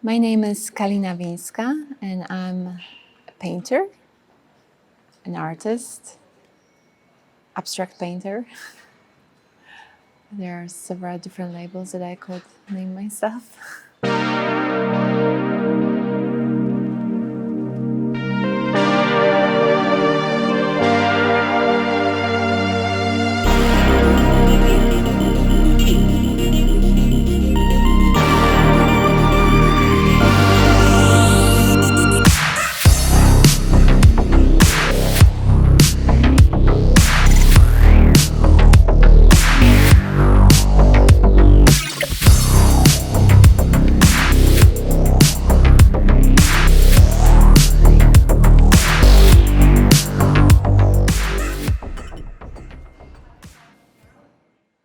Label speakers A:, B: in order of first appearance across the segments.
A: My name is Kalina Wińska, and I'm a painter, an artist, abstract painter. There are several different labels that I could name myself.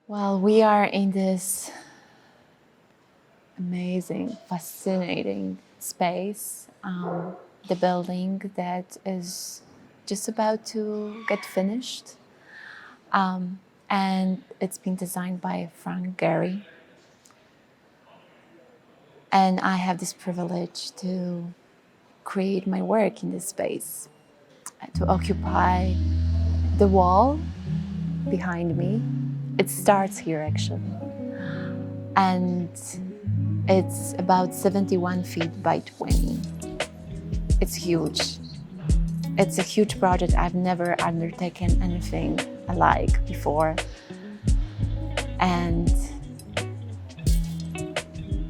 A: Well, we are in this amazing, fascinating space, the building that is just about to get finished. And it's been designed by Frank Gehry. And I have this privilege to create my work in this space, to occupy the wall behind me. It starts here actually. And it's about 71 feet by 20. It's huge. It's a huge project. I've never undertaken anything alike before. And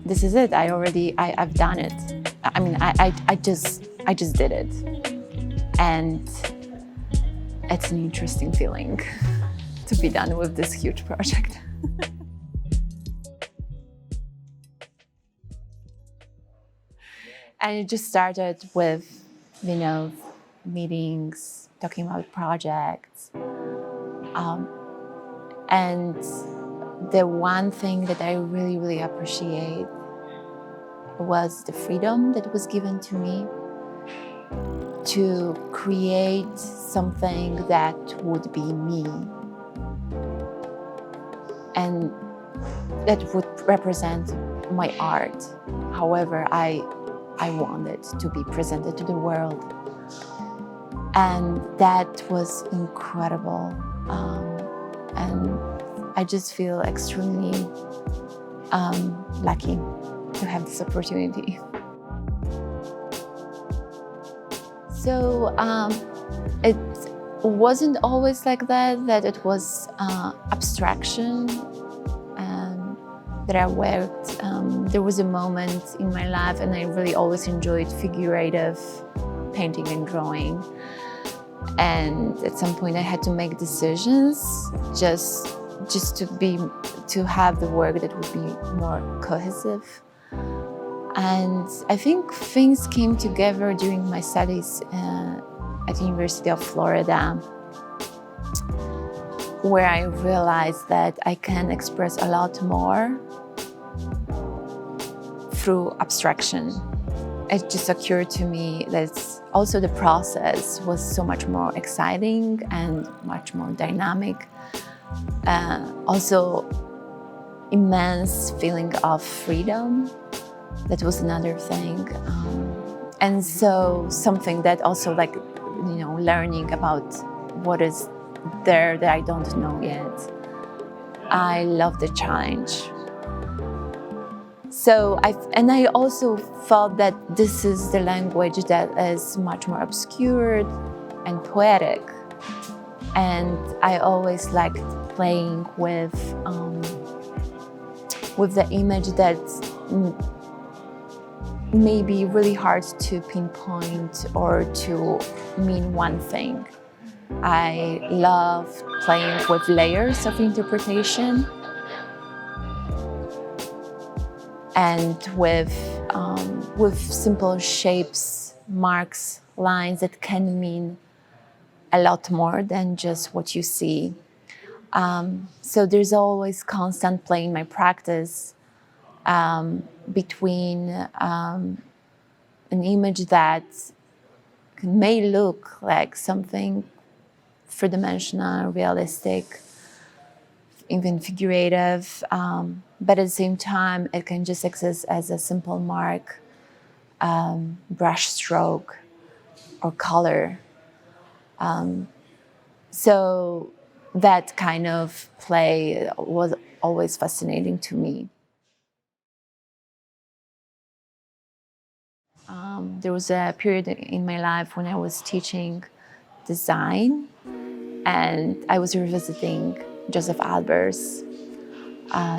A: this is it. I've done it. I mean, I just did it. And it's an interesting feeling to be done with this huge project. And it just started with, meetings, talking about projects. And the one thing that I really, really appreciate was the freedom that was given to me to create something that would be me and that would represent my art, however I want it to be presented to the world. And that was incredible. And I just feel extremely lucky to have this opportunity. So it wasn't always like that it was abstraction that I worked. There was a moment in my life, and I really always enjoyed figurative painting and drawing. And at some point I had to make decisions just to have the work that would be more cohesive. And I think things came together during my studies at the University of Florida, where I realized that I can express a lot more through abstraction. It just occurred to me that also the process was so much more exciting and much more dynamic. Also, immense feeling of freedom. That was another thing. And so something that also learning about what is there that I don't know yet. I love the challenge. So I also felt that this is the language that is much more obscured and poetic. And I always liked playing with the image that may be really hard to pinpoint or to mean one thing. I love playing with layers of interpretation and with simple shapes, marks, lines that can mean a lot more than just what you see. So there's always constant play in my practice between an image that may look like something three-dimensional, realistic, even figurative, but at the same time, it can just exist as a simple mark brush stroke or color. So that kind of play was always fascinating to me. There was a period in my life when I was teaching design, and I was revisiting Joseph Albert's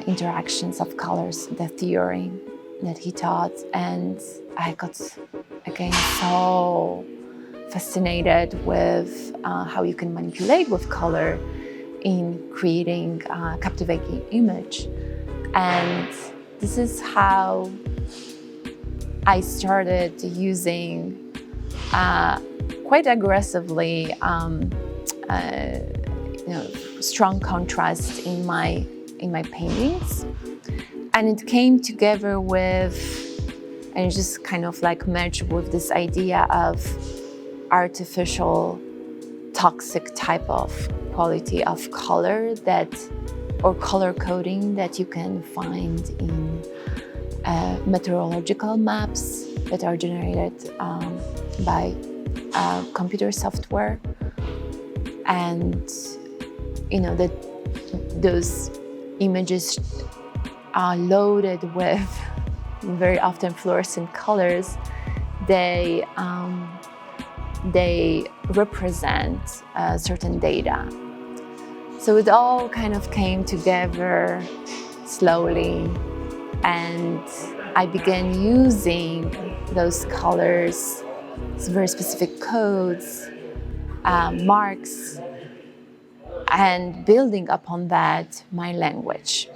A: interactions of colors, the theory that he taught, and I got again so fascinated with how you can manipulate with color in creating a captivating image. And this is how I started using quite aggressively strong contrast in my paintings, and it came together with, and it just kind of like merged with this idea of artificial, toxic type of quality of color or color coding that you can find in meteorological maps that are generated by computer software. And those images are loaded with very often fluorescent colors. They represent certain data. So it all kind of came together slowly, and I began using those colors, very specific codes, marks, and building upon that my language.